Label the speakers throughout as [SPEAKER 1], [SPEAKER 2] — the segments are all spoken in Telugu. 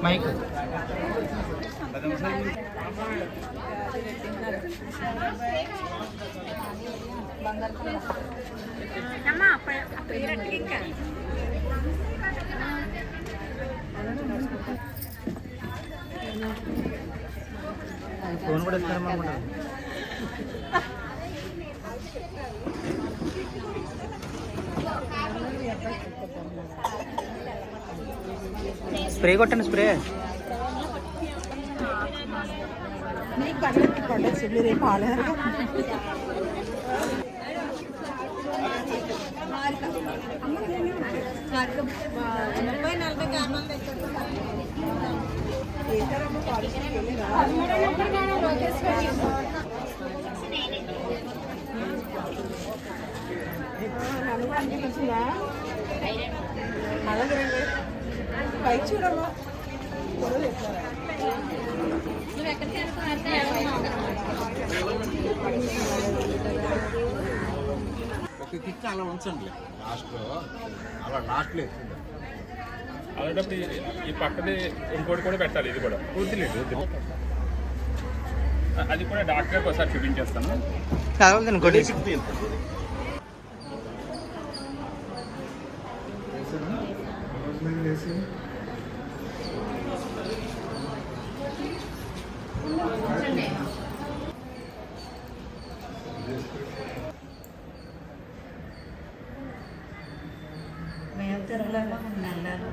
[SPEAKER 1] మైక్ ఫోన్ కూడా ఇస్తారమ్మా. స్ప్రే కొట్టండి, స్ప్రే.
[SPEAKER 2] పైకి చూడమ్మా.
[SPEAKER 3] ఒక కిక్ అలా ఉంచండి లాస్ట్లో, అలా లాస్ట్లో
[SPEAKER 4] అలాంటప్పుడు ఈ పక్కది ఇంకోటి కూడా పెట్టాలి. ఇది కూడా వద్దులేదు, అది కూడా డాక్టర్కి ఒకసారి చూపించేస్తాను.
[SPEAKER 1] ఇంకోటి
[SPEAKER 2] మేము తిరగలేక నెలలు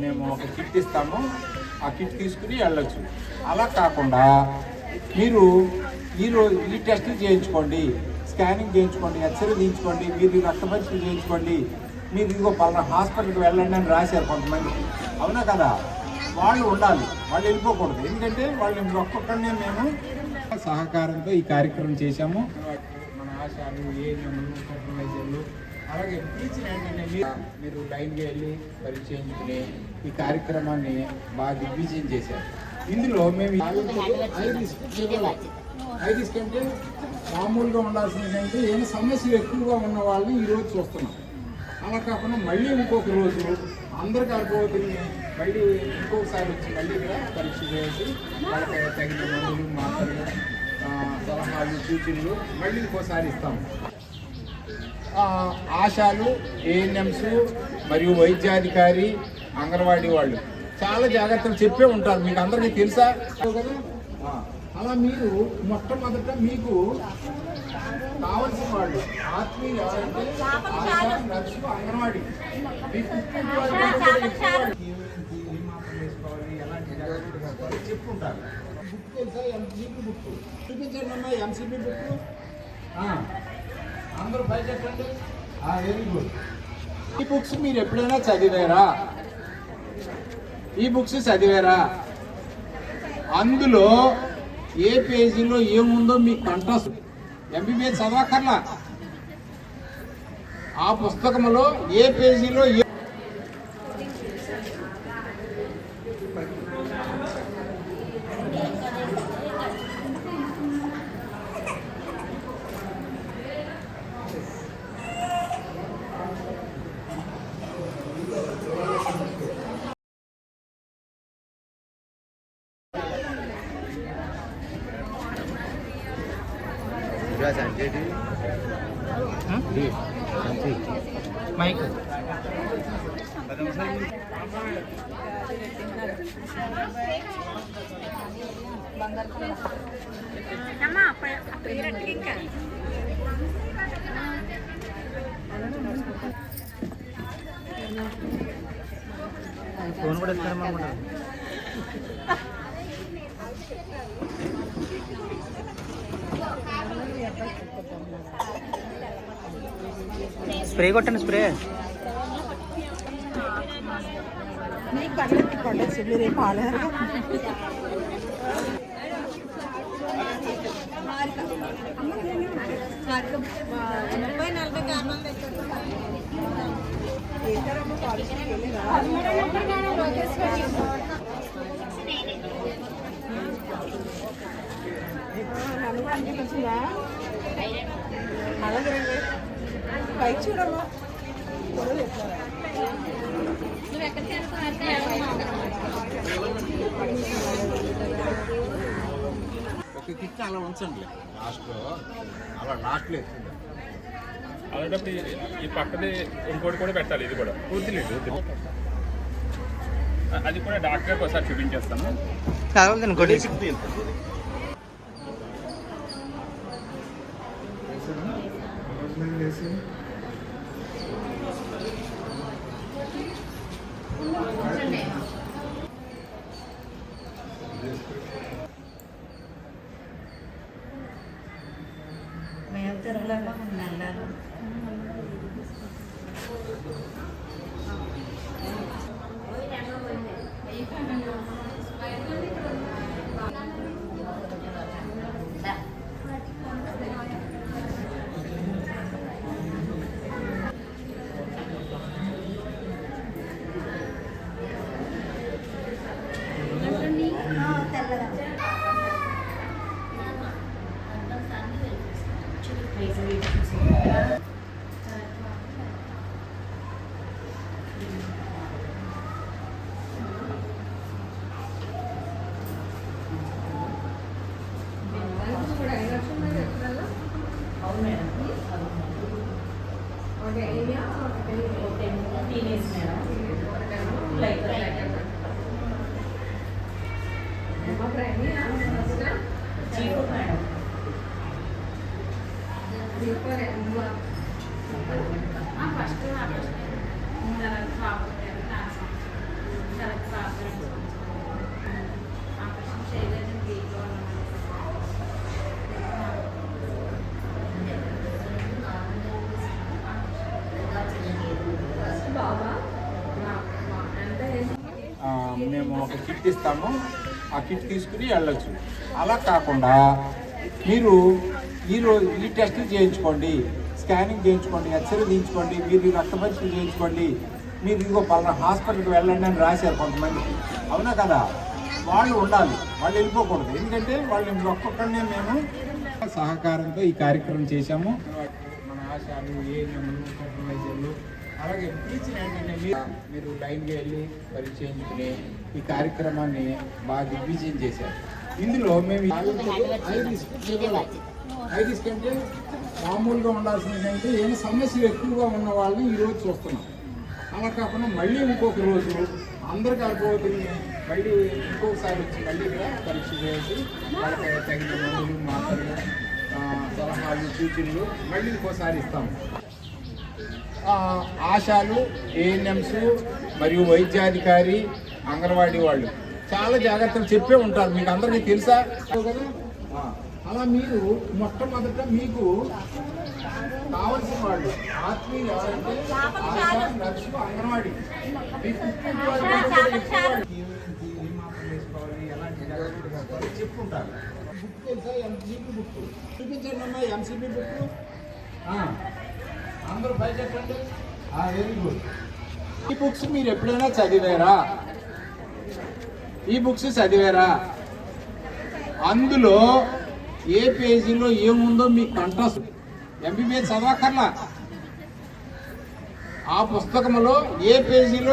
[SPEAKER 3] మేము ఒక కిట్ ఇస్తాము, ఆ కిట్ తీసుకుని వెళ్ళొచ్చు. అలా కాకుండా మీరు ఈరోజు ఈ టెస్టులు చేయించుకోండి, స్కానింగ్ చేయించుకోండి, ఎక్స్రే తీయించుకోండి, మీరు రక్త పరీక్షలు చేయించుకోండి, మీరు ఇదిగో పలానా హాస్పిటల్కి వెళ్ళండి అని రాశారు కొంతమంది, అవునా కదా? వాళ్ళు ఉండాలి, వాళ్ళు వెళ్ళిపోకూడదు. ఎందుకంటే వాళ్ళు ఒక్కొక్కరినే మేము సహకారంతో ఈ కార్యక్రమం చేశాము. మన ఆశాలు, ఏఎన్ఎంలు, సూపర్వైజర్లు, అలాగే టీచర్ ఏంటంటే మీరు లైన్గా వెళ్ళి పరీక్ష చేయించుకుని ఈ కార్యక్రమాన్ని బాగా దిగ్విజయం చేశారు. ఇందులో మేము ఐరిస్క్ అంటే మామూలుగా ఉండాల్సిందంటే ఏమైనా సమస్యలు ఎక్కువగా ఉన్న వాళ్ళని ఈరోజు చూస్తున్నాం. అలా కాకుండా మళ్ళీ ఇంకొక రోజు అందరు గర్భవతుల్ని మళ్ళీ ఇంకొకసారి వచ్చి మళ్ళీ ఇక్కడ పరీక్ష చేసి వాళ్ళకి తగిన మందులు, మాత్రలు, సలహాలు, సూచనలు మళ్ళీ ఇంకోసారి ఇస్తాము. ఆశాలు, ఏఎన్ఎంస్ మరియు వైద్యాధికారి, అంగన్వాడీ వాళ్ళు చాలా జాగ్రత్తలు చెప్పే ఉంటారు, మీకు అందరికీ తెలుసా కదా? అలా మీరు మొట్టమొదట మీకు కావలసిన వాళ్ళు ఆత్మీయులు ఎవరంటే ఆశా, నర్సు, అంగన్వాడీ, చెప్పుకుంటారు. బుక్ తెలుసా? ఎంసీబీ బుక్ చూపించండి అమ్మా. ఎంసీబీ బుక్ అందరూ పై చెప్పండి. Very good. ఈ బుక్స్ మీరు ఎప్పుడైనా చదివారా? ఈ బుక్స్ చదివారా? అందులో ఏ పేజీలో ఏముందో మీకు కంఠస్థ. ఎంబీబీఎస్ చదవకర్లా, ఆ పుస్తకంలో ఏ పేజీలో
[SPEAKER 1] మైక్ ఫోన్ కూడా ఇస్తారమ్మా అనుకుంటారు. స్ప్రే కొట్టండి స్ప్రే.
[SPEAKER 2] మీకు పర్లేదు కొట్టచ్చు, మీరు ఏం పాలేరు. అలాగే పైకి చూడమ్మా.
[SPEAKER 3] ఒక కిట్ అలా ఉంచండి లాస్ట్లో, అలా లాస్ట్లో ఎత్తుంది.
[SPEAKER 4] అలాంటప్పుడు ఈ పక్కది ఇంకోటి కూడా పెట్టాలి. ఇది కూడా వద్దులేదు, అది కూడా డాక్టర్కి ఒకసారి చూపించేస్తాను.
[SPEAKER 1] కావాలి ఇంకోటి.
[SPEAKER 2] మేము తిరగలేక నెలలు
[SPEAKER 3] మేము ఒక కిట్ ఇస్తాము, ఆ కిట్ తీసుకుని వెళ్ళొచ్చు. అలా కాకుండా మీరు ఈరోజు ఈ టెస్టులు చేయించుకోండి, స్కానింగ్ చేయించుకోండి, ఎక్స్రే తీయించుకోండి, మీరు రక్త పరీక్షలు చేయించుకోండి, మీరు ఇదిగో పలానా హాస్పిటల్కి వెళ్ళండి అని రాశారు కొంతమందికి. అవునా కదా? వాళ్ళు ఉండాలి, వాళ్ళు వెళ్ళిపోకూడదు. ఎందుకంటే వాళ్ళు ఒక్కొక్కరినే మేము సహకారంతో ఈ కార్యక్రమం చేశాము. మన ఆశాలు, ఏఎన్ఎంలు, సూపర్వైజర్లు, అలాగే టీచర్ ఏంటంటే మీరు లైన్గా వెళ్ళి పరీక్ష చేయించుకుని ఈ కార్యక్రమాన్ని బాగా దిగ్విజయం చేశారు. ఇందులో మేము ఐరిస్ కంటే మామూలుగా ఉండాల్సింది అంటే ఏమైనా సమస్యలు ఎక్కువగా ఉన్న వాళ్ళని ఈరోజు చూస్తున్నాం. అలా కాకుండా మళ్ళీ ఇంకొక రోజు అందరు గర్భవతులు మళ్ళీ ఇంకొకసారి వచ్చి మళ్ళీ కూడా పరీక్ష చేసి వాళ్ళకి తగిన మందులు, మాత్రలు, సలహాలు, సూచనలు మళ్ళీ ఇంకోసారి ఇస్తాము. ఆశాలు, ఏఎన్ఎంస్ మరియు వైద్యాధికారి, అంగన్వాడీ వాళ్ళు చాలా జాగ్రత్తలు చెప్పే ఉంటారు. మీకు అందరికీ తెలుసా కదా? అలా మీరు మొట్టమొదట మీకు కావలసిన వాళ్ళు ఆత్మీయులు ఎవరంటే ఆశా, నర్సు, అంగన్వాడీ. ఎలాంటి జాగ్రత్తలు చెప్పుకుంటారు. బుక్ తెలుసా? ఎంసీబీ బుక్ చూపించండి అమ్మా. ఎంసీబీ బుక్ అందరూ పై చెప్పండి. Very good. ఈ బుక్స్ మీరు ఎప్పుడైనా చదివారా? ఈ బుక్స్ చదివారా? అందులో ఏ పేజీలో ఏముందో మీకు కంఠస్థ. ఎంబీబీఎస్ చదవక్కర్లా. ఆ పుస్తకంలో ఏ పేజీలో